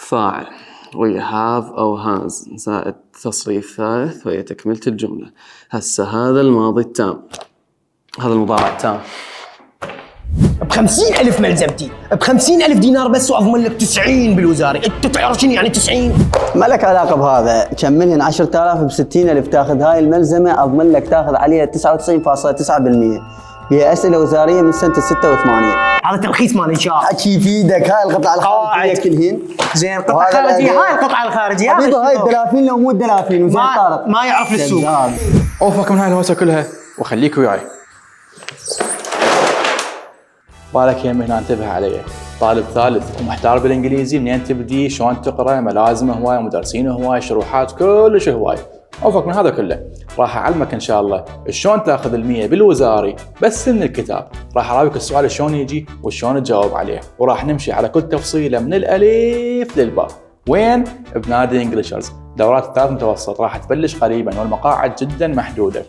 فاعل ويا have أو has زائد تصريف ثالث وهي تكملة الجملة. هسه هذا الماضي التام، هذا المضارع التام. ب50,000 ملزمتي، ب50,000 دينار بس وأضمن لك 90 بالوزارة. أنت تعرف شنو يعني 90؟ ما لك علاقة بهذا، كملهن 10,000 ب60,000 تاخذ هاي الملزمة أضمن لك تاخذ عليها 99.9%. بها أسئلة وزارية من سنة 86. هذا تلخيص مال إنشاء. حكي يفيدك هاي القطعة الخارجية كلهن. زين قطعة خارجية، هاي القطعة الخارجية. حبيبي هاي الدلافين لو مو الدلافين وزين طارق. ما يعرف السوق. اوفك من هاي الهوسة كلها وخليك وياي. بالك يمي هنا انتبه علي، طالب ثالث ومحتار بالانجليزي، منين تبدي، شلون تقرا، ملازم هواي، مدرسين هواي، شروحات، كلش هواي. اوفك من هذا كله، راح اعلمك ان شاء الله شلون تاخذ 100 بالوزاري بس من الكتاب. راح اراويك السؤال شلون يجي وشلون تجاوب عليه، وراح نمشي على كل تفصيله من الالف للباء. وين؟ بنادي انجليشرز. دورات 3 متوسط راح تبلش قريبا والمقاعد جدا محدوده.